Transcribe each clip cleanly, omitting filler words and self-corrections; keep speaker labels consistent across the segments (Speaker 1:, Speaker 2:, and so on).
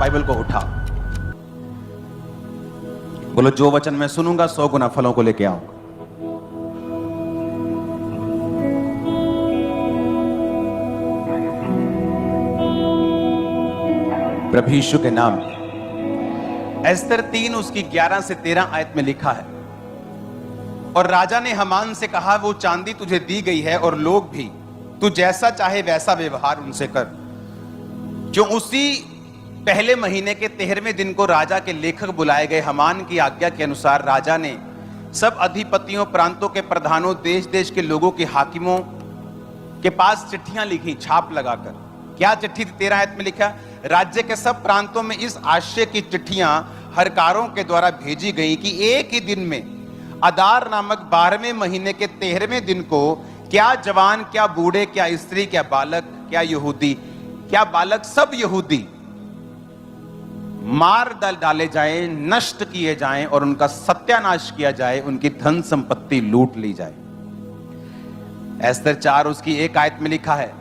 Speaker 1: Bible को उठाओ, बोलो जो वचन मैं सुनूंगा 100 गुना फलों को लेके आऊंगा। प्रभु यीशु के नाम में एस्तर 3 उसकी 11 से 13 आयत में लिखा है, और राजा ने हमान से कहा वो चांदी तुझे दी गई है और लोग भी, तू जैसा चाहे वैसा व्यवहार उनसे कर। जो उसी पहले महीने के 13वें दिन को राजा के लेखक बुलाए गए, हमान की आज्ञा के अनुसार राजा ने सब अधिपतियों, प्रांतों के प्रधानों, देश देश के लोगों के हाकिमों के पास चिट्ठियां लिखी छाप लगाकर। क्या चिट्ठी थी? 13 आयत में लिखा, राज्य के सब प्रांतों में इस आशय की चिट्ठियां हरकारों के द्वारा भेजी गई कि एक ही दिन में अदार नामक 12वें महीने के 13वें दिन को क्या जवान, क्या बूढ़े, क्या स्त्री, क्या बालक, क्या यहूदी, क्या बालक, सब यहूदी मार डाले जाएं, नष्ट किए जाएं और उनका सत्यानाश किया जाए, उनकी धन संपत्ति लूट ली जाए। एस्तर 4 उसकी 1 आयत में लिखा है,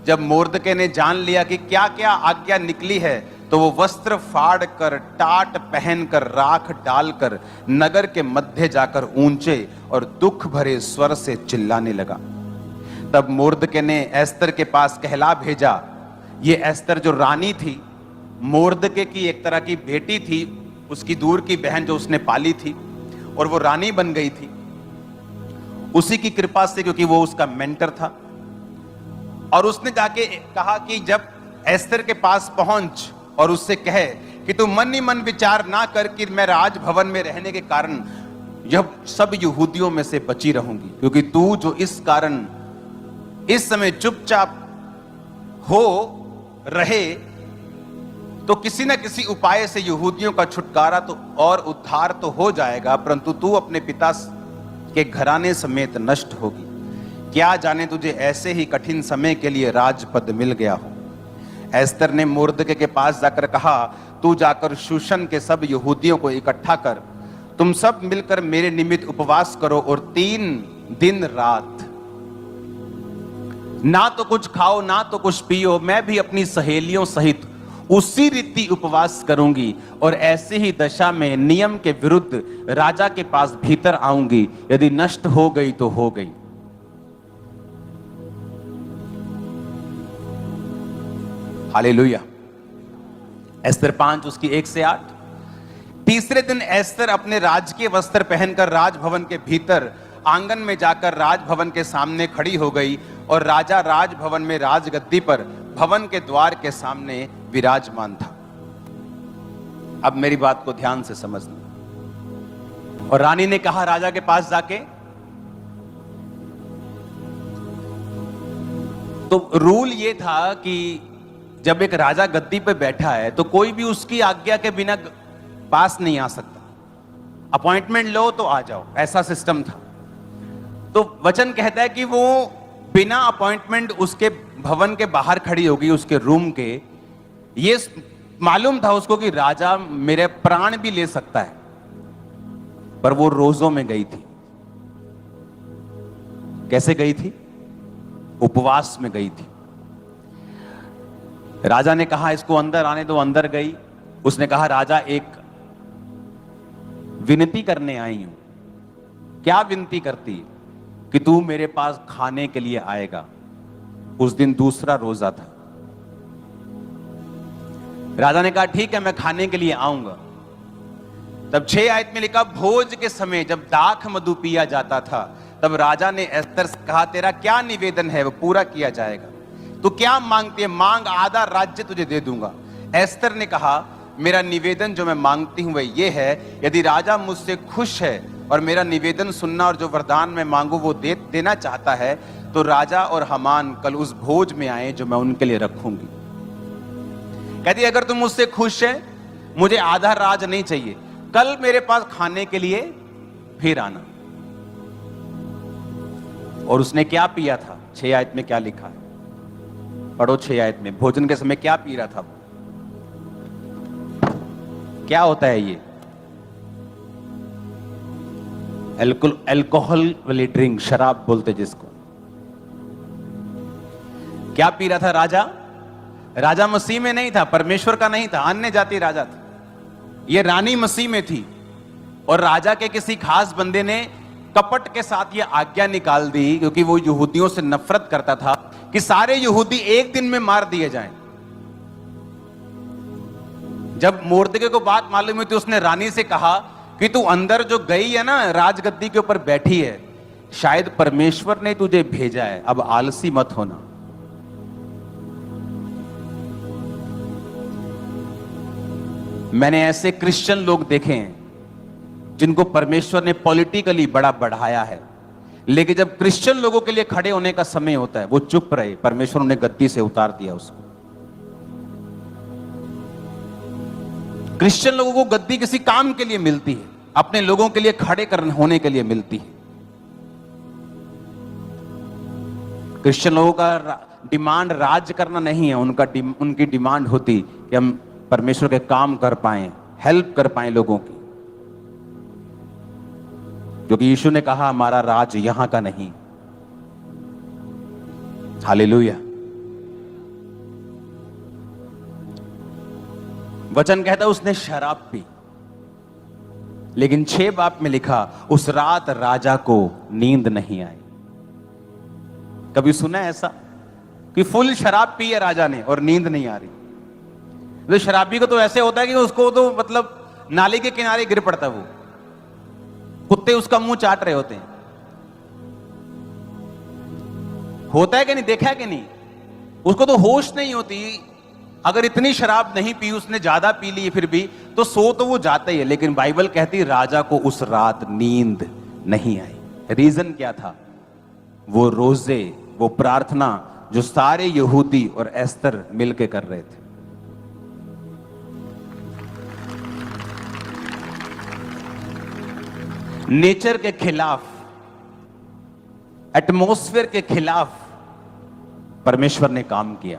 Speaker 1: जब मोर्दके ने जान लिया कि क्या क्या आज्ञा निकली है, तो वो वस्त्र फाड़ कर, टाट पहनकर, राख डालकर नगर के मध्य जाकर ऊंचे और दुख भरे स्वर से चिल्लाने लगा। तब मोर्दके ने एस्तर के पास कहला भेजा। ये एस्तर जो रानी थी, मोर्दके की एक तरह की बेटी थी, उसकी दूर की बहन जो उसने पाली थी, और वो रानी बन गई थी उसी की कृपा से, क्योंकि वो उसका मेंटर था। और उसने जाके कहा कि जब एस्तर के पास पहुंच और उससे कहे कि तू मन ही मन विचार ना कर कि मैं राजभवन में रहने के कारण जब सब यहूदियों में से बची रहूंगी, क्योंकि तू जो इस कारण इस समय चुपचाप हो रहे, तो किसी न किसी उपाय से यहूदियों का छुटकारा तो और उद्धार तो हो जाएगा, परंतु तू अपने पिता के घराने समेत नष्ट होगी। क्या जाने तुझे ऐसे ही कठिन समय के लिए राजपद मिल गया हो। एस्तर ने मोर्दके के पास जाकर कहा, तू जाकर शूशन के सब यहूदियों को इकट्ठा कर, तुम सब मिलकर मेरे निमित्त उपवास करो और 3 दिन रात ना तो कुछ खाओ ना तो कुछ पियो। मैं भी अपनी सहेलियों सहित उसी रीति उपवास करूंगी और ऐसी ही दशा में नियम के विरुद्ध राजा के पास भीतर आऊंगी। यदि नष्ट हो गई तो हो गई। हालेलुया। एस्तर 5 उसकी 1 से 8। तीसरे दिन एस्तर अपने राजकीय वस्त्र पहनकर राजभवन के भीतर आंगन में जाकर राजभवन के सामने खड़ी हो गई, और राजा राजभवन में राजगद्दी पर भवन के द्वार के सामने विराजमान था। अब मेरी बात को ध्यान से समझना। और रानी ने कहा राजा के पास जाके, तो रूल ये था कि जब एक राजा गद्दी पे बैठा है तो कोई भी उसकी आज्ञा के बिना पास नहीं आ सकता। अपॉइंटमेंट लो तो आ जाओ, ऐसा सिस्टम था। तो वचन कहता है कि वो बिना अपॉइंटमेंट उसके भवन के बाहर खड़ी होगी, उसके रूम के। ये मालूम था उसको कि राजा मेरे प्राण भी ले सकता है, पर वो रोजों में गई थी। कैसे गई थी? उपवास में गई थी। राजा ने कहा इसको अंदर आने दो, अंदर गई। उसने कहा राजा एक विनती करने आई हूं। क्या विनती करती? कि तू मेरे पास खाने के लिए आएगा। उस दिन दूसरा रोजा था। राजा ने कहा ठीक है मैं खाने के लिए आऊंगा। तब 6 आयत में लिखा, भोज के समय जब दाख मधु पिया जाता था, तब राजा ने एस्तर से कहा तेरा क्या निवेदन है वो पूरा किया जाएगा। तू क्या मांगती है? मांग, आधा राज्य तुझे दे दूंगा। एस्तर ने कहा मेरा निवेदन जो मैं मांगती हूं वह ये है, यदि राजा मुझसे खुश है और मेरा निवेदन सुनना और जो वरदान मैं मांगू वो देना चाहता है, तो राजा और हमान कल उस भोज में आए जो मैं उनके लिए रखूंगी। कहती अगर तुम मुझसे खुश है, मुझे आधा राज नहीं चाहिए, कल मेरे पास खाने के लिए फिर आना। और उसने क्या पिया था? 6 आयत में क्या लिखा है? पढ़ो 6 आयत में। भोजन के समय क्या पी रहा था? क्या होता है ये? अल्कोहल वाली ड्रिंक, शराब बोलते जिसको। क्या पी रहा था राजा? राजा मसीह में नहीं था, परमेश्वर का नहीं था, अन्य जाति राजा था। ये रानी मसीह में थी और राजा के किसी खास बंदे ने कपट के साथ ये आज्ञा निकाल दी, क्योंकि वो यहूदियों से नफरत करता था, कि सारे यहूदी एक दिन में मार दिए जाएं। जब मोर्दके को बात मालूम हुई तो उसने रानी से कहा कि तू अंदर जो गई है ना, राजगद्दी के ऊपर बैठी है, शायद परमेश्वर ने तुझे भेजा है, अब आलसी मत होना। मैंने ऐसे क्रिश्चियन लोग देखे हैं जिनको परमेश्वर ने पॉलिटिकली बड़ा बढ़ाया है, लेकिन जब क्रिश्चियन लोगों के लिए खड़े होने का समय होता है वो चुप रहे, परमेश्वर ने गद्दी से उतार दिया उसको। क्रिश्चियन लोगों को गद्दी किसी काम के लिए मिलती है, अपने लोगों के लिए खड़े होने के लिए मिलती है। क्रिश्चियन लोगों का डिमांड राज करना नहीं है, उनकी डिमांड होती कि हम परमेश्वर के काम कर पाएं, हेल्प कर पाएं लोगों की, क्योंकि यीशु ने कहा हमारा राज यहां का नहीं। हालेलुया। वचन कहता उसने शराब पी, लेकिन 6 बाब में लिखा उस रात राजा को नींद नहीं आई। कभी सुना है ऐसा कि फुल शराब पी है राजा ने और नींद नहीं आ रही? तो शराबी को तो ऐसे होता है कि उसको तो मतलब नाली के किनारे गिर पड़ता है, वो कुत्ते उसका मुंह चाट रहे होते हैं। होता है कि नहीं, देखा है कि नहीं? उसको तो होश नहीं होती। अगर इतनी शराब नहीं पी, उसने ज्यादा पी ली फिर भी, तो सो तो वो जाता ही है, लेकिन बाइबल कहती राजा को उस रात नींद नहीं आई। रीजन क्या था? वो रोजे, वो प्रार्थना जो सारे यहूदी और एस्तर मिलके कर रहे थे। नेचर के खिलाफ, एटमॉस्फेयर के खिलाफ परमेश्वर ने काम किया।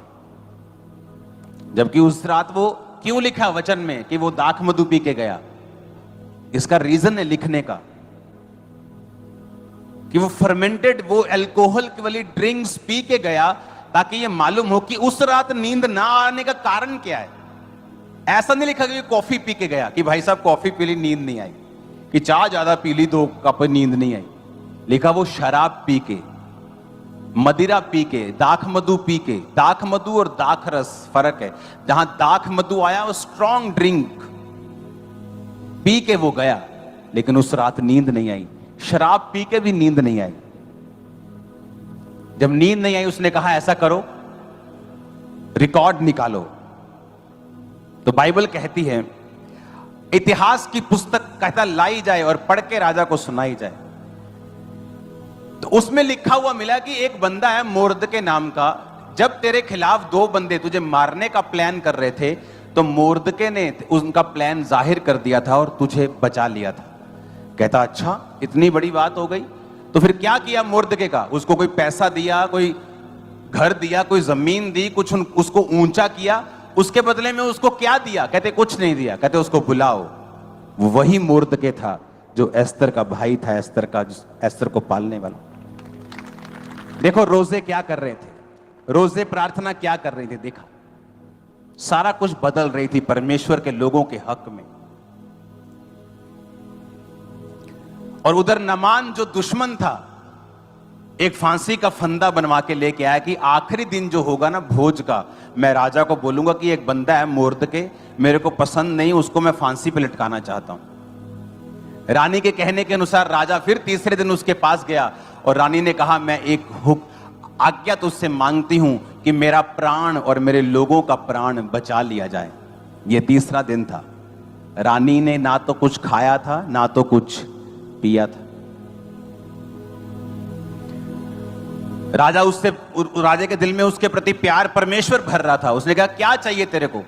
Speaker 1: जबकि उस रात वो क्यों लिखा वचन में कि वो दाख मधु पी के गया? इसका रीजन है लिखने का कि वो फर्मेंटेड, वो अल्कोहल वाली ड्रिंक्स पी के गया, ताकि ये मालूम हो कि उस रात नींद ना आने का कारण क्या है। ऐसा नहीं लिखा कि कॉफी पी के गया कि भाई साहब कॉफी पी ली नींद नहीं आई, कि चाय ज्यादा पी ली तो कप नींद नहीं आई। लिखा वो शराब पी के, मदिरा पी के, दाख मधु पी के। दाख मधु और दाख रस फर्क है। जहां दाख मधु आया वो स्ट्रॉन्ग ड्रिंक पी के वो गया, लेकिन उस रात नींद नहीं आई। शराब पी के भी नींद नहीं आई। जब नींद नहीं आई उसने कहा ऐसा करो, रिकॉर्ड निकालो। तो बाइबल कहती है, इतिहास की पुस्तक कहता लाई जाए और पढ़ के राजा को सुनाई जाए। तो उसमें लिखा हुआ मिला कि एक बंदा है मोर्दके नाम का, जब तेरे खिलाफ 2 बंदे तुझे मारने का प्लान कर रहे थे, तो मोर्दके ने उनका प्लान जाहिर कर दिया था और तुझे बचा लिया था। कहता अच्छा इतनी बड़ी बात हो गई। तो फिर क्या किया मोर्दके का? उसको कोई पैसा दिया, कोई घर दिया, कोई जमीन दी, कुछ उसको ऊंचा किया। उसके बदले में उसको क्या दिया? कहते कुछ नहीं दिया। कहते उसको बुलाओ। वो वही मोर्दके था जो एस्तर का भाई था, एस्तर को पालने वाला। देखो रोजे क्या कर रहे थे, रोजे प्रार्थना क्या कर रही थी, देखा सारा कुछ बदल रही थी परमेश्वर के लोगों के हक में। और उधर नमान जो दुश्मन था, एक फांसी का फंदा बनवा के लेके आया कि आखिरी दिन जो होगा ना भोज का, मैं राजा को बोलूंगा कि एक बंदा है मोर्दके, मेरे को पसंद नहीं, उसको मैं फांसी पे लटकाना चाहता हूं। रानी के कहने के अनुसार राजा फिर तीसरे दिन उसके पास गया और रानी ने कहा मैं एक आज्ञा तुझसे मांगती हूं कि मेरा प्राण और मेरे लोगों का प्राण बचा लिया जाए। यह तीसरा दिन था। रानी ने ना तो कुछ खाया था ना तो कुछ पिया था। राजा के दिल में उसके प्रति प्यार परमेश्वर भर रहा था। उसने कहा क्या चाहिए तेरे को?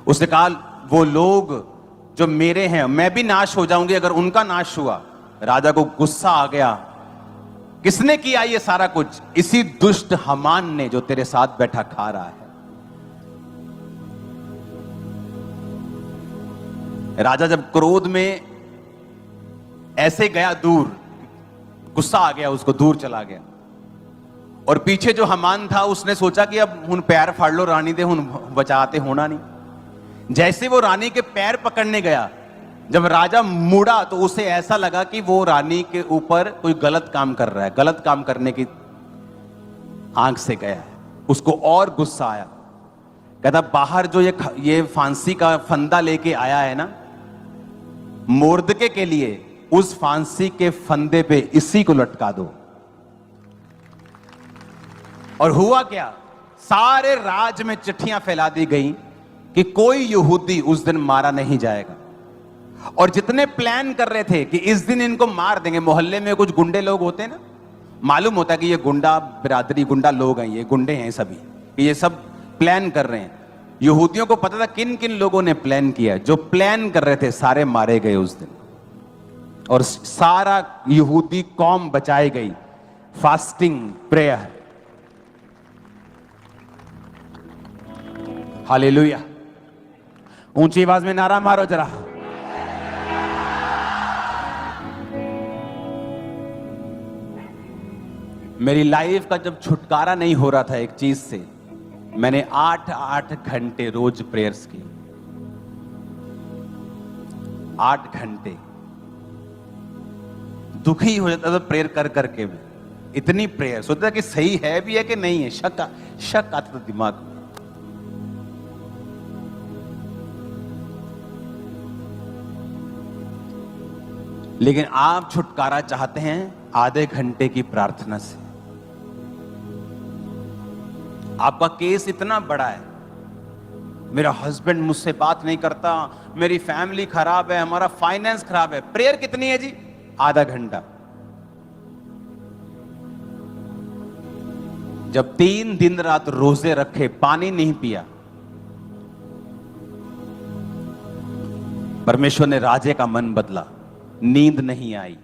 Speaker 1: उसने कहा वो लोग जो मेरे हैं, मैं भी नाश हो जाऊंगी अगर उनका नाश हुआ। राजा को गुस्सा आ गया, किसने किया ये सारा कुछ? इसी दुष्ट हमान ने जो तेरे साथ बैठा खा रहा है। राजा जब क्रोध में ऐसे गया दूर, गुस्सा आ गया उसको, दूर चला गया। और पीछे जो हमान था उसने सोचा कि अब हुन पैर फाड़ लो रानी दे, हुन बचाते होना नहीं। जैसे वो रानी के पैर पकड़ने गया, जब राजा मुड़ा तो उसे ऐसा लगा कि वो रानी के ऊपर कोई गलत काम कर रहा है, गलत काम करने की आंख से गया है। उसको और गुस्सा आया, कहता बाहर जो ये फांसी का फंदा लेके आया है ना, मोर्दके के लिए उस फांसी के फंदे पे इसी को लटका दो। और हुआ क्या, सारे राज में चिट्ठियां फैला दी गई कि कोई यहूदी उस दिन मारा नहीं जाएगा। और जितने प्लान कर रहे थे कि इस दिन इनको मार देंगे, मोहल्ले में कुछ गुंडे लोग होते हैं ना, मालूम होता है कि ये गुंडा बिरादरी, गुंडा लोग हैं, ये गुंडे हैं सभी, ये सब प्लान कर रहे हैं। यहूदियों को पता था किन किन लोगों ने प्लान किया। जो प्लान कर रहे थे सारे मारे गए उस दिन, और सारा यहूदी कौम बचाई गई। Fasting, prayer, hallelujah. ऊंची आवाज में नारा मारो जरा। मेरी लाइफ का जब छुटकारा नहीं हो रहा था एक चीज से, मैंने 8 घंटे रोज प्रेयर्स की। 8 घंटे दुखी हो जाता था प्रेयर कर करके भी। इतनी प्रेयर, सोचता कि सही है भी है कि नहीं है, शक आता था दिमाग में। लेकिन आप छुटकारा चाहते हैं आधे घंटे की प्रार्थना से। आपका केस इतना बड़ा है, मेरा हस्बैंड मुझसे बात नहीं करता, मेरी फैमिली खराब है, हमारा फाइनेंस खराब है। प्रेयर कितनी है जी? आधा घंटा। जब 3 दिन रात रोजे रखे, पानी नहीं पिया, परमेश्वर ने राजे का मन बदला। नींद नहीं आई,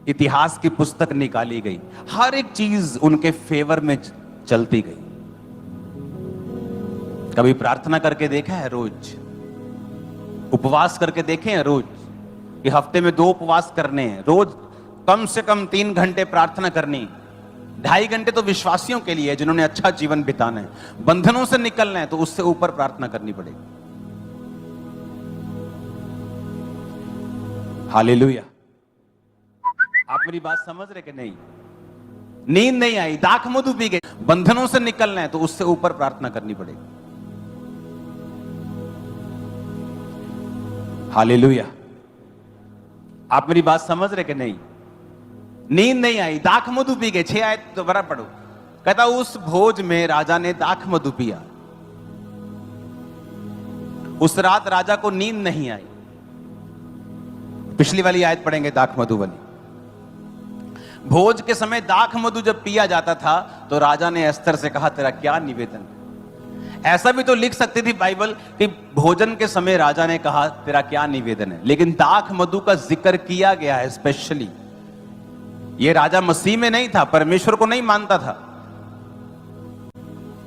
Speaker 1: इतिहास की पुस्तक निकाली गई, हर एक चीज उनके फेवर में चलती गई। कभी प्रार्थना करके देखा है रोज? उपवास करके देखे हैं रोज? कि हफ्ते में 2 उपवास करने हैं, रोज कम से कम 3 घंटे प्रार्थना करनी। 2.5 घंटे तो विश्वासियों के लिए, जिन्होंने अच्छा जीवन बिताना है, बंधनों से निकलना है, तो उससे ऊपर प्रार्थना करनी पड़ेगी। हालेलुया। आप मेरी बात समझ रहे कि नहीं? नींद नहीं आई, दाख मधु पी गए, बंधनों से निकलना है, तो उससे ऊपर प्रार्थना करनी पड़ेगी। हालेलुया। आप मेरी बात समझ रहे कि नहीं? नींद नहीं आई, दाख मधु पी गए। 6 आयत दोबारा पढ़ो। कहता उस भोज में राजा ने दाख मधु पिया। उस रात राजा को नींद नहीं आई। पिछली वाली आयत पढ़ेंगे, दाख मधु वाली। भोज के समय दाख मधु जब पिया जाता था तो राजा ने एस्तर से कहा, तेरा क्या निवेदन है? ऐसा भी तो लिख सकती थी बाइबल कि भोजन के समय राजा ने कहा, तेरा क्या निवेदन है, लेकिन दाख मधु का जिक्र किया गया है स्पेशली। यह राजा मसीह में नहीं था, परमेश्वर को नहीं मानता था।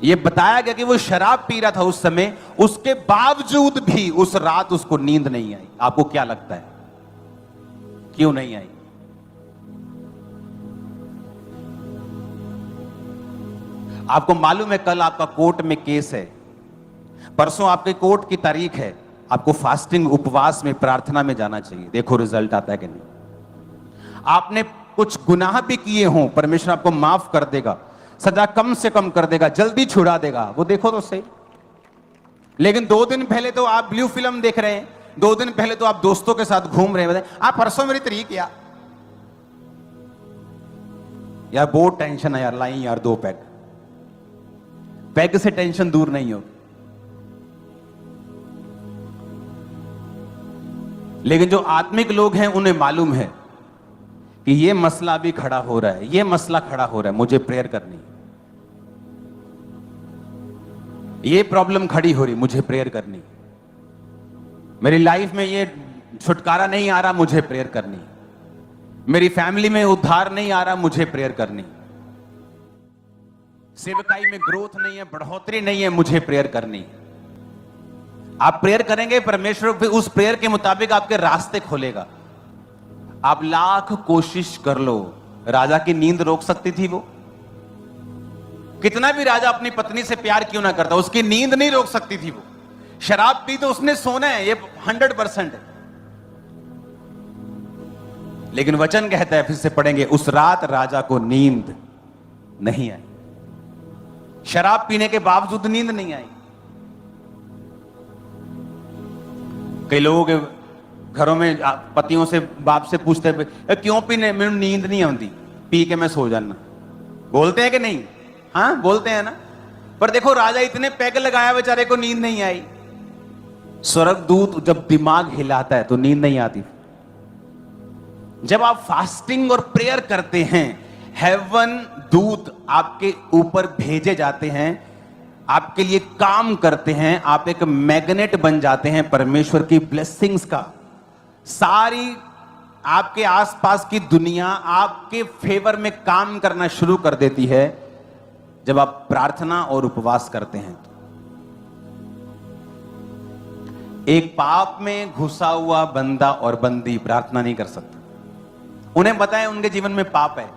Speaker 1: यह बताया गया कि वो शराब पी रहा था उस समय, उसके बावजूद भी उस रात उसको नींद नहीं आई। आपको क्या लगता है क्यों नहीं आई? आपको मालूम है कल आपका कोर्ट में केस है, परसों आपके कोर्ट की तारीख है। आपको फास्टिंग, उपवास में, प्रार्थना में जाना चाहिए। देखो रिजल्ट आता है कि नहीं। आपने कुछ गुनाह भी किए हों, परमेश्वर आपको माफ कर देगा, सजा कम से कम कर देगा, जल्दी छुड़ा देगा। वो देखो तो सही। लेकिन 2 दिन पहले तो आप ब्लू फिल्म देख रहे हैं, 2 दिन पहले तो आप दोस्तों के साथ घूम रहे हैं। आप परसों मेरी तारीख यार बहुत टेंशन है यार, लाई यार 2 पैग से टेंशन दूर नहीं होगी। लेकिन जो आत्मिक लोग हैं उन्हें मालूम है कि ये मसला भी खड़ा हो रहा है, ये मसला खड़ा हो रहा है, मुझे प्रेयर करनी, ये प्रॉब्लम खड़ी हो रही, मुझे प्रेयर करनी, मेरी लाइफ में ये छुटकारा नहीं आ रहा, मुझे प्रेयर करनी, मेरी फैमिली में उद्धार नहीं आ रहा, मुझे प्रेयर करनी, सेवकाई में ग्रोथ नहीं है, बढ़ोतरी नहीं है, मुझे प्रेयर करनी। आप प्रेयर करेंगे, परमेश्वर फिर उस प्रेयर के मुताबिक आपके रास्ते खोलेगा। आप लाख कोशिश कर लो, राजा की नींद रोक सकती थी वो? कितना भी राजा अपनी पत्नी से प्यार क्यों ना करता, उसकी नींद नहीं रोक सकती थी वो। शराब पी तो उसने सोना है, ये 100% है। लेकिन वचन कहता है, फिर से पढ़ेंगे, उस रात राजा को नींद नहीं आई। शराब पीने के बावजूद नींद नहीं आई। कई लोगों के घरों में पतियों से, बाप से पूछते हैं क्यों पीने, मेरे नींद नहीं आती, पी के मैं सो जाना। बोलते हैं कि नहीं? हाँ बोलते हैं ना। पर देखो राजा इतने पैग लगाया, बेचारे को नींद नहीं आई। स्वर्गदूत जब दिमाग हिलाता है तो नींद नहीं आती। जब आप फास्टिंग और प्रेयर करते हैं, हेवन दूत आपके ऊपर भेजे जाते हैं, आपके लिए काम करते हैं, आप एक मैग्नेट बन जाते हैं परमेश्वर की ब्लेसिंग्स का। सारी आपके आसपास की दुनिया आपके फेवर में काम करना शुरू कर देती है जब आप प्रार्थना और उपवास करते हैं। एक पाप में घुसा हुआ बंदा और बंदी प्रार्थना नहीं कर सकता। उन्हें पता है उनके जीवन में पाप है,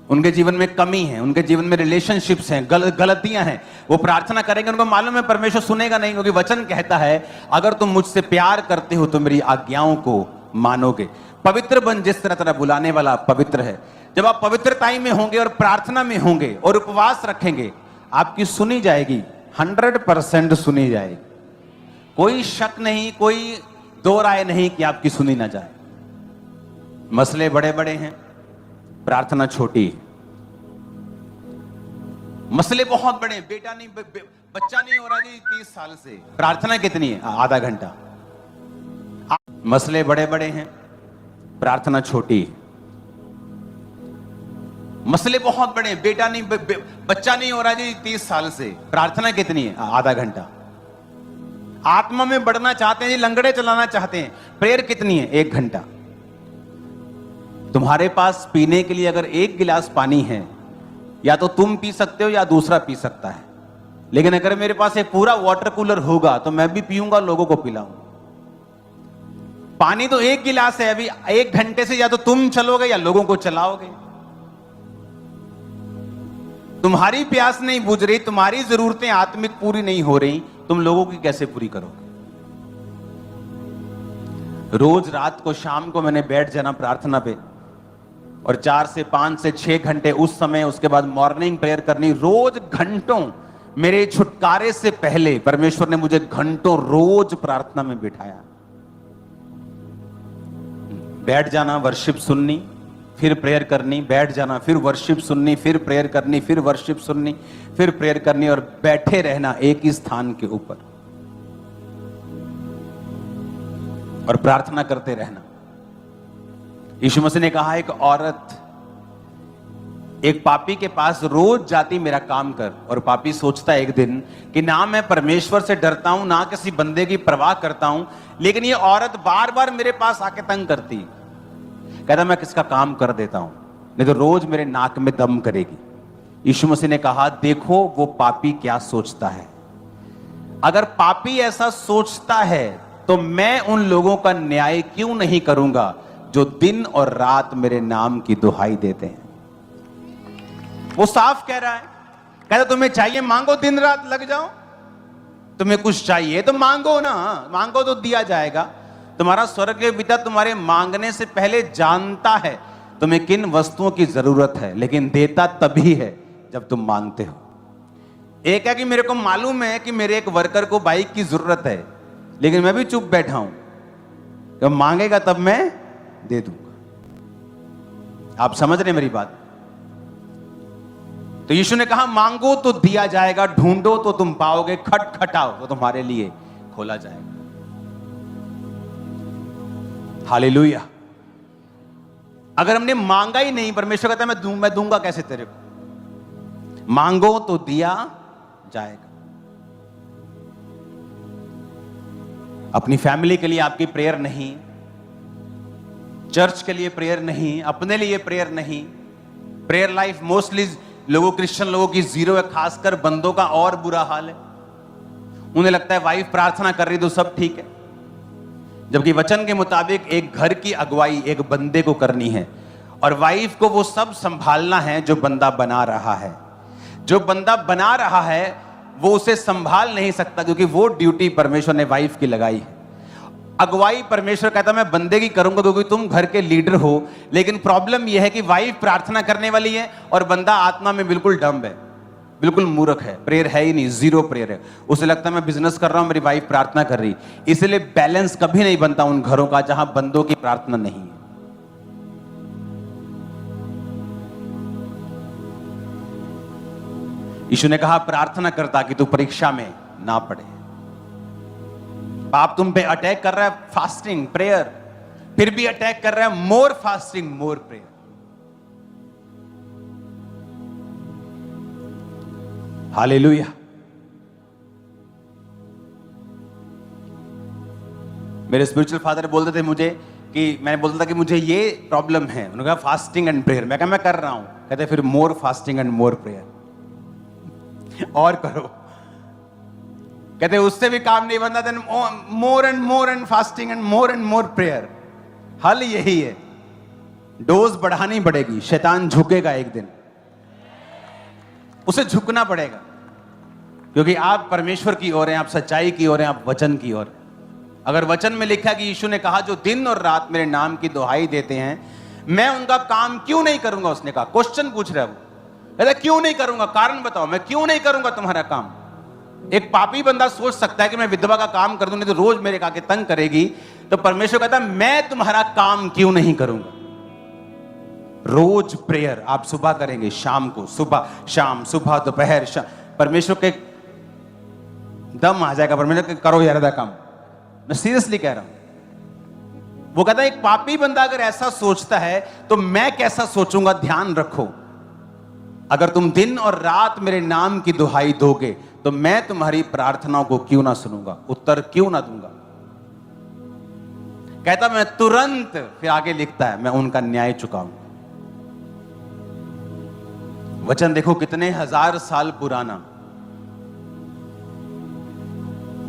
Speaker 1: उनके जीवन में कमी है, उनके जीवन में रिलेशनशिप्स हैं, गलतियां हैं। वो प्रार्थना करेंगे, उनको मालूम है परमेश्वर सुनेगा नहीं, क्योंकि वचन कहता है अगर तुम मुझसे प्यार करते हो तो मेरी आज्ञाओं को मानोगे। पवित्र बन जिस तरह तेरा बुलाने वाला पवित्र है। जब आप पवित्रताई में होंगे और प्रार्थना में होंगे और उपवास रखेंगे, आपकी सुनी जाएगी, 100% सुनी जाएगी। कोई शक नहीं, कोई दो राय नहीं कि आपकी सुनी ना जाए। मसले बड़े बड़े हैं, प्रार्थना छोटी। मसले बहुत बड़े, बेटा नहीं, बच्चा नहीं हो रहा जी 30 साल से, प्रार्थना कितनी है? आधा घंटा। मसले बड़े बड़े हैं, प्रार्थना छोटी। मसले बहुत बड़े, बेटा नहीं, बच्चा नहीं हो रहा जी 30 साल से, प्रार्थना कितनी है? आधा घंटा। आत्मा में बढ़ना चाहते हैं जी, लंगड़े चलाना चाहते हैं, प्रेयर कितनी है? 1 घंटा। तुम्हारे पास पीने के लिए अगर 1 गिलास पानी है, या तो तुम पी सकते हो या दूसरा पी सकता है। लेकिन अगर मेरे पास एक पूरा वाटर कूलर होगा तो मैं भी पीऊंगा, लोगों को पिलाऊंगा। पानी तो 1 गिलास है, अभी 1 घंटे से या तो तुम चलोगे या लोगों को चलाओगे। तुम्हारी प्यास नहीं बुझ रही, तुम्हारी जरूरतें आत्मिक पूरी नहीं हो रही, तुम लोगों की कैसे पूरी करोगे? रोज रात को, शाम को मैंने बैठ जाना प्रार्थना पे, और 4 से 5 से 6 घंटे उस समय, उसके बाद मॉर्निंग प्रेयर करनी। रोज घंटों, मेरे छुटकारे से पहले परमेश्वर ने मुझे घंटों रोज प्रार्थना में बिठाया। बैठ जाना, वर्शिप सुननी, फिर प्रेयर करनी, बैठ जाना, फिर वर्शिप सुननी, फिर प्रेयर करनी, फिर वर्शिप सुननी, फिर प्रेयर करनी, और बैठे रहना एक ही स्थान के ऊपर और प्रार्थना करते रहना। यीशु मसीह ने कहा, एक औरत एक पापी के पास रोज जाती, मेरा काम कर। और पापी सोचता है एक दिन कि ना मैं परमेश्वर से डरता हूं, ना किसी बंदे की परवाह करता हूं, लेकिन ये औरत बार बार मेरे पास आके तंग करती। कहता मैं किसका काम कर देता हूं, नहीं तो रोज मेरे नाक में दम करेगी। यीशु मसीह ने कहा, देखो वो पापी क्या सोचता है। अगर पापी ऐसा सोचता है तो मैं उन लोगों का न्याय क्यों नहीं करूंगा जो दिन और रात मेरे नाम की दुहाई देते हैं। वो साफ कह रहा है, कहता तुम्हें चाहिए मांगो, दिन रात लग जाओ। तुम्हें कुछ चाहिए तो मांगो ना, मांगो तो दिया जाएगा। तुम्हारा स्वर्गीय पिता तुम्हारे मांगने से पहले जानता है तुम्हें किन वस्तुओं की जरूरत है, लेकिन देता तभी है जब तुम मांगते हो। एक है कि मेरे को मालूम है कि मेरे एक वर्कर को बाइक की जरूरत है, लेकिन मैं भी चुप बैठा हूं, जब मांगेगा तब मैं दे दूंगा। आप समझ रहे मेरी बात? तो यीशु ने कहा, मांगो तो दिया जाएगा, ढूंढो तो तुम पाओगे, खटखटाओ तो तुम्हारे लिए खोला जाएगा। हालेलुया। अगर हमने मांगा ही नहीं, परमेश्वर कहता है मैं दूंगा कैसे तेरे को? मांगो तो दिया जाएगा। अपनी फैमिली के लिए आपकी प्रेयर नहीं, चर्च के लिए प्रेयर नहीं, अपने लिए प्रेयर नहीं। प्रेयर लाइफ मोस्टली लोगों, क्रिश्चियन लोगों की जीरो है, खासकर बंदों का और बुरा हाल है। उन्हें लगता है वाइफ प्रार्थना कर रही तो सब ठीक है, जबकि वचन के मुताबिक एक घर की अगुवाई एक बंदे को करनी है, और वाइफ को वो सब संभालना है जो बंदा बना रहा है। जो बंदा बना रहा है वो उसे संभाल नहीं सकता, क्योंकि वो ड्यूटी परमेश्वर ने वाइफ की लगाई है। अगुवाई परमेश्वर कहता मैं बंदे की करूंगा क्योंकि तुम घर के लीडर हो। लेकिन प्रॉब्लम यह है कि वाइफ प्रार्थना करने वाली है और बंदा आत्मा में बिल्कुल डम्ब है, बिल्कुल मूर्ख है, प्रेयर है ही नहीं, जीरो प्रेयर है। उसे लगता है मैं बिजनेस कर रहा हूं, मेरी वाइफ प्रार्थना कर रही। इसलिए बैलेंस कभी नहीं बनता उन घरों का जहां बंदों की प्रार्थना नहीं है। यीशु ने कहा प्रार्थना कर ताकि तू परीक्षा में ना पड़े। पाप तुम पे अटैक कर रहा है, फास्टिंग प्रेयर, फिर भी अटैक कर रहा है, मोर फास्टिंग मोर प्रेयर। हालेलुया। मेरे स्पिरिचुअल फादर बोलते थे मुझे कि मैंने बोलता था कि मुझे ये प्रॉब्लम है, उन्होंने कहा फास्टिंग एंड प्रेयर। मैं कहा मैं कर रहा हूं। कहते फिर more fasting and more prayer और करो। कहते उससे भी काम नहीं बनता, then more and fasting and more prayer. हल यही है, डोज बढ़ानी पड़ेगी। शैतान झुकेगा एक दिन, उसे झुकना पड़ेगा, क्योंकि आप परमेश्वर की ओर हैं, आप सच्चाई की ओर हैं, आप वचन की ओर। अगर वचन में लिखा कि यीशु ने कहा जो दिन और रात मेरे नाम की दुहाई देते हैं मैं उनका काम क्यों नहीं करूंगा। उसने कहा, क्वेश्चन पूछ रहा है वो, कहता क्यों नहीं करूंगा, कारण बताओ, मैं क्यों नहीं करूंगा तुम्हारा काम। एक पापी बंदा सोच सकता है कि मैं विधवा का काम कर दूं, नहीं तो रोज मेरे आके तंग करेगी। तो परमेश्वर कहता मैं तुम्हारा काम क्यों नहीं करूंगा। रोज प्रेयर आप सुबह करेंगे, शाम को, सुबह शाम, सुबह दोपहर शाम। परमेश्वर के दम आ जाएगा, परमेश्वर के करो यार अदा काम। मैं सीरियसली कह रहा हूं। वो कहता है एक पापी बंदा अगर ऐसा सोचता है तो मैं कैसा सोचूंगा। ध्यान रखो, अगर तुम दिन और रात मेरे नाम की दुहाई दोगे तो मैं तुम्हारी प्रार्थनाओं को क्यों ना सुनूंगा, उत्तर क्यों ना दूंगा। कहता मैं तुरंत, फिर आगे लिखता है मैं उनका न्याय चुकाऊंगा। वचन देखो कितने हजार साल पुराना।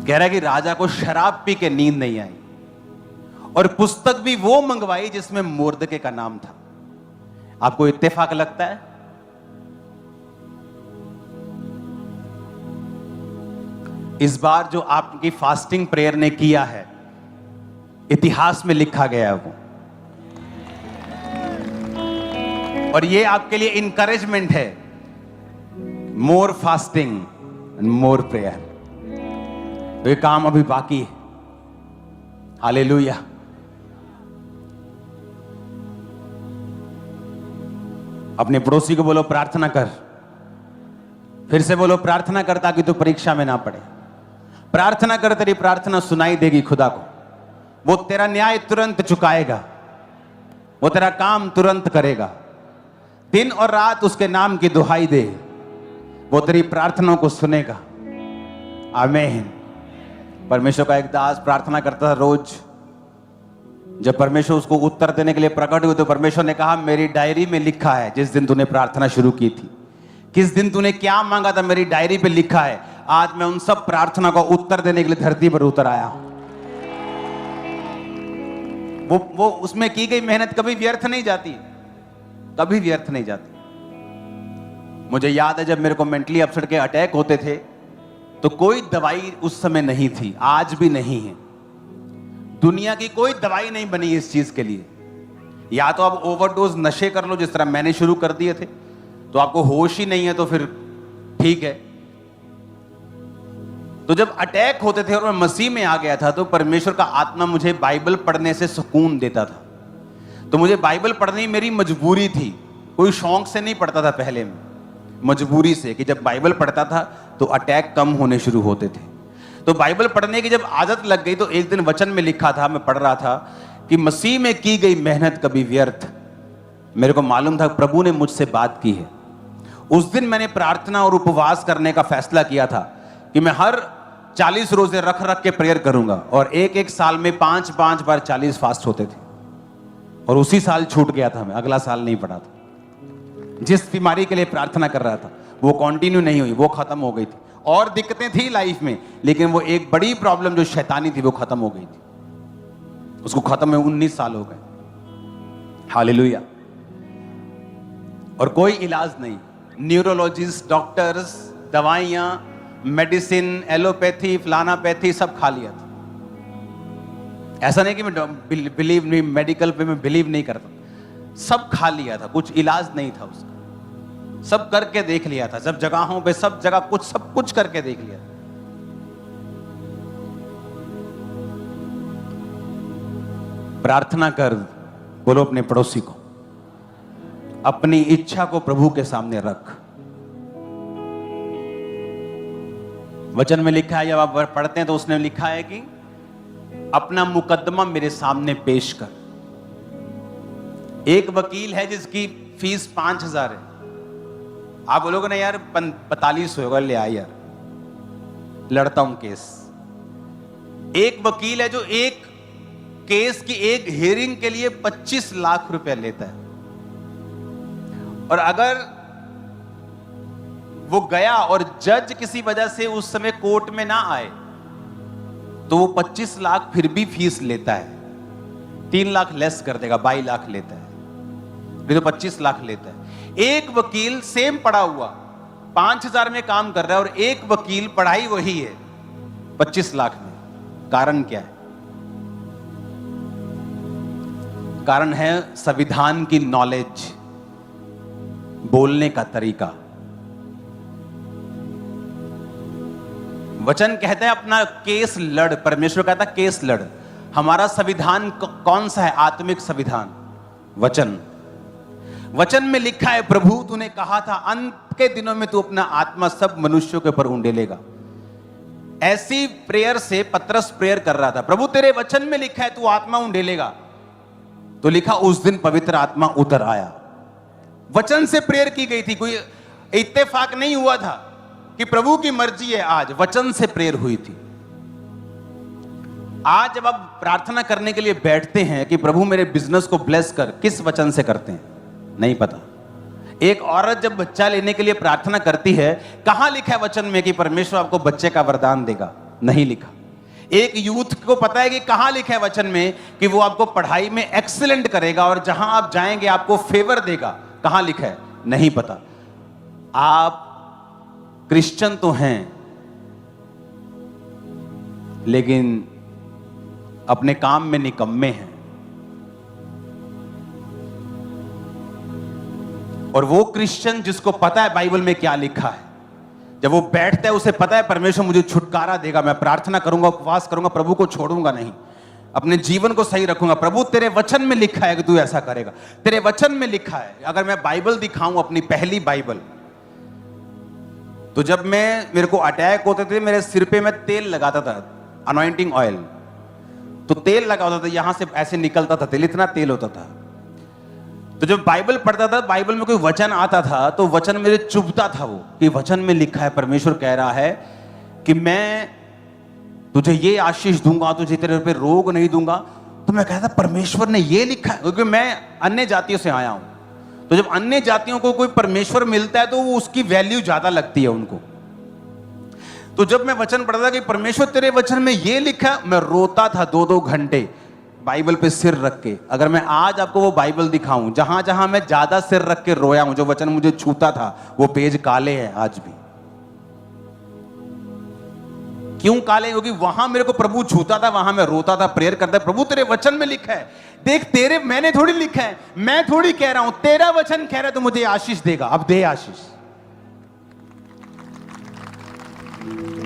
Speaker 1: कह रहा है कि राजा को शराब पी के नींद नहीं आई और पुस्तक भी वो मंगवाई जिसमें मोर्दके का नाम था। आपको इत्तेफाक लगता है? इस बार जो आपकी फास्टिंग प्रेयर ने किया है, इतिहास में लिखा गया है वो। और ये आपके लिए इंकरेजमेंट है, मोर फास्टिंग एंड मोर प्रेयर। तो ये काम अभी बाकी है। हालेलुया। अपने पड़ोसी को बोलो प्रार्थना कर। फिर से बोलो प्रार्थना कर ताकि तू परीक्षा में ना पड़े। प्रार्थना कर, तेरी प्रार्थना सुनाई देगी खुदा को। वो तेरा न्याय तुरंत चुकाएगा, वो तेरा काम तुरंत करेगा। दिन और रात उसके नाम की दुहाई दे, वो तेरी प्रार्थनाओं को सुनेगा। आमीन। परमेश्वर का एक दास प्रार्थना करता था रोज। जब परमेश्वर उसको उत्तर देने के लिए प्रकट हुए तो परमेश्वर ने कहा मेरी डायरी में लिखा है जिस दिन तूने प्रार्थना शुरू की थी, किस दिन तूने क्या मांगा था, मेरी डायरी पे लिखा है। आज मैं उन सब प्रार्थना का उत्तर देने के लिए धरती पर उतर आया हूं। वो उसमें की गई मेहनत कभी व्यर्थ नहीं जाती, कभी व्यर्थ नहीं जाती। मुझे याद है जब मेरे को मेंटली अपसेट के अटैक होते थे तो कोई दवाई उस समय नहीं थी, आज भी नहीं है। दुनिया की कोई दवाई नहीं बनी इस चीज के लिए। या तो आप ओवरडोज नशे कर लो जिस तरह मैंने शुरू कर दिए थे, तो आपको होश ही नहीं है तो फिर ठीक है। तो जब अटैक होते थे और मैं मसीह में आ गया था तो परमेश्वर का आत्मा मुझे बाइबल पढ़ने से सुकून देता था। तो मुझे बाइबल पढ़नी मेरी मजबूरी थी, कोई शौक से नहीं पढ़ता था पहले में, मजबूरी से, कि जब बाइबल पढ़ता था तो अटैक कम होने शुरू होते थे। तो बाइबल पढ़ने की जब आदत लग गई तो एक दिन वचन में लिखा था, मैं पढ़ रहा था कि मसीह में की गई मेहनत कभी व्यर्थ। मेरे को मालूम था प्रभु ने मुझसे बात की है। उस दिन मैंने प्रार्थना और उपवास करने का फैसला किया था कि मैं हर 40 रोजे रख रख के प्रेयर करूंगा, और एक साल में 5 बार 40 फास्ट होते थे। और उसी साल छूट गया था, मैं अगला साल नहीं पढ़ा था। जिस बीमारी के लिए प्रार्थना कर रहा था वो कंटिन्यू नहीं हुई, वो खत्म हो गई थी। और दिक्कतें थी लाइफ में, लेकिन वो एक बड़ी प्रॉब्लम जो शैतानी थी वो खत्म हो गई थी। उसको खत्म में 19 साल हो गए। हालेलुया। और कोई इलाज नहीं, न्यूरोलॉजिस्ट, डॉक्टर्स, दवाइयां, मेडिसिन, एलोपैथी, फ्लानापैथी सब खा लिया था। ऐसा नहीं कि मैं बिलीव नहीं, मेडिकल पे मैं बिलीव नहीं करता, सब खा लिया था, कुछ इलाज नहीं था उसका, सब करके देख लिया था, सब जगहों पे, सब जगह कुछ, सब कुछ करके देख लिया था। प्रार्थना कर, बोलो अपने पड़ोसी को, अपनी इच्छा को प्रभु के सामने रख। वचन में लिखा है, जब आप पढ़ते हैं तो उसने लिखा है कि अपना मुकदमा मेरे सामने पेश कर। एक वकील है जिसकी फीस 5,000 है, आप बोलोगे ना यार 45 होगा, ले आ यार, लड़ता हूं केस। एक वकील है जो एक केस की एक हियरिंग के लिए 25 लाख रुपए लेता है, और अगर वो गया और जज किसी वजह से उस समय कोर्ट में ना आए तो वो 25 लाख फिर भी फीस लेता है, 3 लाख लेस कर देगा, 22 लाख लेता है, नहीं तो 25 लाख लेता है। एक वकील सेम पढ़ा हुआ 5,000 में काम कर रहा है, और एक वकील पढ़ाई वही है 25 लाख में। कारण क्या है? कारण है संविधान की नॉलेज, बोलने का तरीका। वचन कहता है अपना केस लड़, परमेश्वर कहता है केस लड़। हमारा संविधान कौन सा है? आत्मिक संविधान, वचन। वचन में लिखा है, प्रभु तूने कहा था अंत के दिनों में तू अपना आत्मा सब मनुष्यों के ऊपर उंडेलेगा। ऐसी प्रेयर से पतरस प्रेयर कर रहा था, प्रभु तेरे वचन में लिखा है तू आत्मा उंडेलेगा, तो लिखा उस दिन पवित्र आत्मा उतर आया। वचन से प्रेयर की गई थी, कोई इत्तेफाक नहीं हुआ था कि प्रभु की मर्जी है, आज वचन से प्रेयर हुई थी। आज जब आप प्रार्थना करने के लिए बैठते हैं कि प्रभु मेरे बिजनेस को ब्लेस कर, किस वचन से करते हैं? नहीं पता। एक औरत जब बच्चा लेने के लिए प्रार्थना करती है, कहां लिखा है वचन में कि परमेश्वर आपको बच्चे का वरदान देगा? नहीं लिखा। एक यूथ को पता है कि कहां लिखा है वचन में कि वो आपको पढ़ाई में एक्सीलेंट करेगा और जहां आप जाएंगे आपको फेवर देगा? कहां लिखा है? नहीं पता। आप क्रिश्चियन तो हैं, लेकिन अपने काम में निकम्मे हैं। और वो क्रिश्चियन जिसको पता है बाइबल में क्या लिखा है, जब वो बैठता है उसे पता है परमेश्वर मुझे छुटकारा देगा, मैं प्रार्थना करूंगा, उपवास करूंगा, प्रभु को छोड़ूंगा नहीं, अपने जीवन को सही रखूंगा। प्रभु तेरे वचन में लिखा है कि तू ऐसा करेगा, तेरे वचन में लिखा है। अगर मैं बाइबल दिखाऊं, अपनी पहली बाइबल, तो जब मेरे को अटैक होते थे, मेरे सिर पे मैं तेल लगाता था, अनॉइंटिंग ऑयल, तो तेल लगा होता था, यहां से ऐसे निकलता था तेल, इतना तेल होता था। तो जब बाइबल पढ़ता था, बाइबल में कोई वचन आता था तो वचन मेरे चुभता था, वो कि वचन में लिखा है, परमेश्वर कह रहा है कि मैं तुझे ये आशीष दूंगा, तुझे तेरे पे रोग नहीं दूंगा। तो मैं कहता परमेश्वर ने ये लिखा है, क्योंकि मैं अन्य जातियों से आया हूं। तो जब अन्य जातियों को कोई परमेश्वर मिलता है तो वो उसकी वैल्यू ज्यादा लगती है उनको। तो जब मैं वचन पढ़ता था कि परमेश्वर तेरे वचन में ये लिखा, मैं रोता था 2-2 घंटे बाइबल पे सिर रख के। अगर मैं आज आपको वो बाइबल दिखाऊं जहां जहां मैं ज्यादा सिर रख के रोया हूं, जो वचन मुझे छूता था, वो पेज काले हैं आज भी। क्यों काले? क्योंकि वहां मेरे को प्रभु छूता था, वहां मैं रोता था, प्रेयर करता, प्रभु तेरे वचन में लिखा है, देख तेरे, मैंने थोड़ी लिखा है, मैं थोड़ी कह रहा हूं, तेरा वचन कह रहा है तो मुझे आशीष देगा, अब दे आशीष।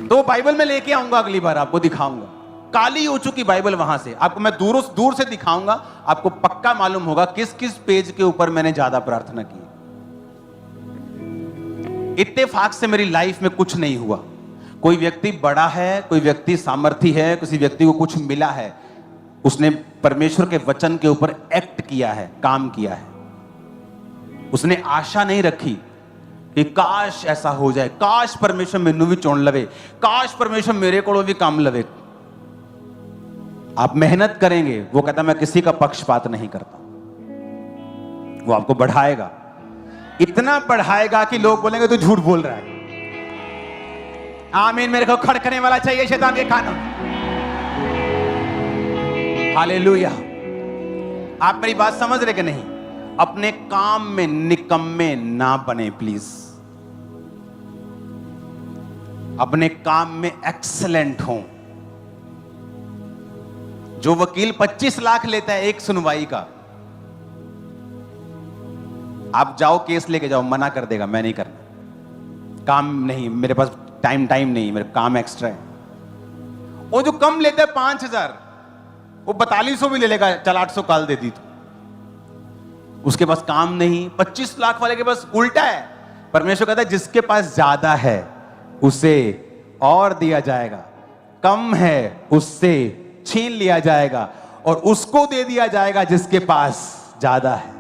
Speaker 1: तो बाइबल में लेके आऊंगा, अगली बार आपको दिखाऊंगा। काली हो चुकी बाइबल, वहां से आपको मैं दूर से दिखाऊंगा, आपको पक्का मालूम होगा किस किस पेज के ऊपर मैंने ज्यादा प्रार्थना की। इत्तेफाक से मेरी लाइफ में कुछ नहीं हुआ। कोई व्यक्ति बड़ा है, कोई व्यक्ति सामर्थी है, किसी व्यक्ति को कुछ मिला है, उसने परमेश्वर के वचन के ऊपर एक्ट किया है, काम किया है। उसने आशा नहीं रखी कि काश ऐसा हो जाए, काश परमेश्वर मैनू भी चुन लवे, काश परमेश्वर मेरे को भी काम लवे। आप मेहनत करेंगे, वो कहता मैं किसी का पक्षपात नहीं करता, वो आपको बढ़ाएगा, इतना बढ़ाएगा कि लोग बोलेंगे तू झूठ बोल रहा है। आमीन। मेरे को खड़कने वाला चाहिए शैतान के कानून। हालेलुया। आप मेरी बात समझ रहे कि नहीं? अपने काम में निकम्मे ना बने प्लीज। अपने काम में एक्सीलेंट हों। जो वकील 25 लाख लेता है एक सुनवाई का, आप जाओ केस लेके जाओ, मना कर देगा, मैं नहीं करना, काम नहीं, मेरे पास टाइम नहीं, मेरे काम एक्स्ट्रा है। वो जो कम लेता है 5,000, वो 4200 भी ले लेगा, चल 800 काल दे दी तो, उसके पास काम नहीं। 25 लाख वाले के पास उल्टा है, परमेश्वर कहता है जिसके पास ज्यादा है उसे और दिया जाएगा, कम है उससे छीन लिया जाएगा, और उसको दे दिया जाएगा जिसके पास ज्यादा है।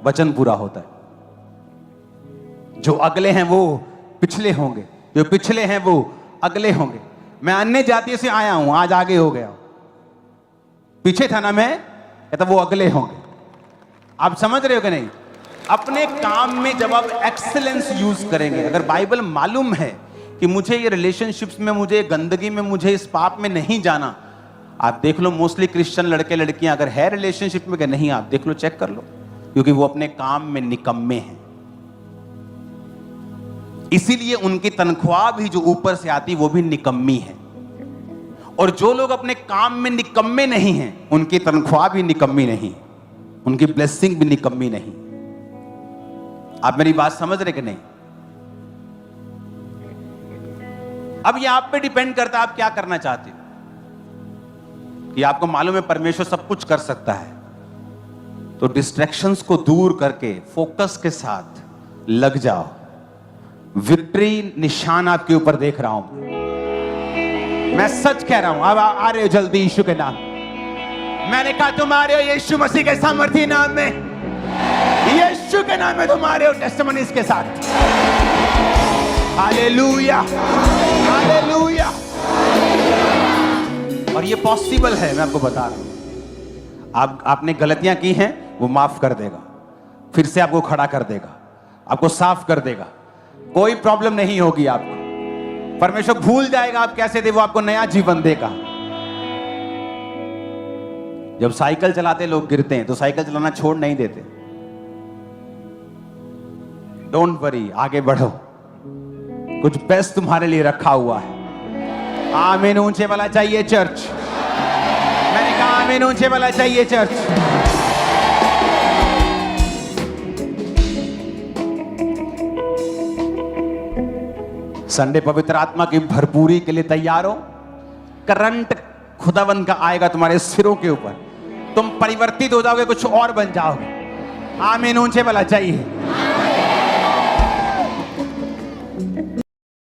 Speaker 1: वचन पूरा होता है। जो अगले हैं वो पिछले होंगे, जो पिछले हैं वो अगले होंगे। मैं अन्य जाति से आया हूं, आज आगे हो गया, पीछे था ना मैं, कहता वो अगले होंगे। आप समझ रहे हो कि नहीं? अपने काम में जब आप एक्सीलेंस यूज करेंगे, अगर बाइबल मालूम है कि मुझे ये रिलेशनशिप्स में, मुझे गंदगी में, मुझे इस पाप में नहीं जाना, आप देख लो मोस्टली क्रिश्चियन लड़के लड़कियां अगर है रिलेशनशिप में कि नहीं, आप देख लो, चेक कर लो, क्योंकि वो अपने काम में निकम्मे हैं। इसीलिए उनकी तनख्वाह भी जो ऊपर से आती वो भी निकम्मी है। और जो लोग अपने काम में निकम्मे नहीं हैं, उनकी तनख्वाह भी निकम्मी नहीं, उनकी ब्लेसिंग भी निकम्मी नहीं। आप मेरी बात समझ रहे कि नहीं? अब ये आप पे डिपेंड करता है आप क्या करना चाहते हो। कि आपको मालूम है परमेश्वर सब कुछ कर सकता है, तो डिस्ट्रैक्शंस को दूर करके फोकस के साथ लग जाओ। विक्ट्री निशान आपके ऊपर देख रहा हूं, मैं सच कह रहा हूं। अब आ रहे हो जल्दी यीशु के नाम। मैंने कहा तुम आ रहे हो यीशु मसीह के सामर्थी नाम में, यीशु के नाम में तुम आ रहे हो टेस्टिमनीज के साथ। Hallelujah, hallelujah. और ये पॉसिबल है, मैं आपको बता रहा हूं। आपने गलतियां की हैं, वो माफ कर देगा, फिर से आपको खड़ा कर देगा, आपको साफ कर देगा, कोई प्रॉब्लम नहीं होगी आपको। परमेश्वर भूल जाएगा आप कैसे थे, वो आपको नया जीवन देगा। जब साइकिल चलाते लोग गिरते हैं तो साइकिल चलाना छोड़ नहीं देते। डोंट वरी, आगे बढ़ो, कुछ बेस्ट तुम्हारे लिए रखा हुआ है। आमीन ऊंचे वाला चाहिए चर्च। मैंने कहा आमीन ऊंचे वाला चाहिए चर्च। संडे पवित्र आत्मा की भरपूरी के लिए तैयार हो। करंट खुदावंद का आएगा तुम्हारे सिरों के ऊपर, तुम परिवर्तित हो जाओगे, कुछ और बन जाओगे। आमीन ऊंचे वाला चाहिए।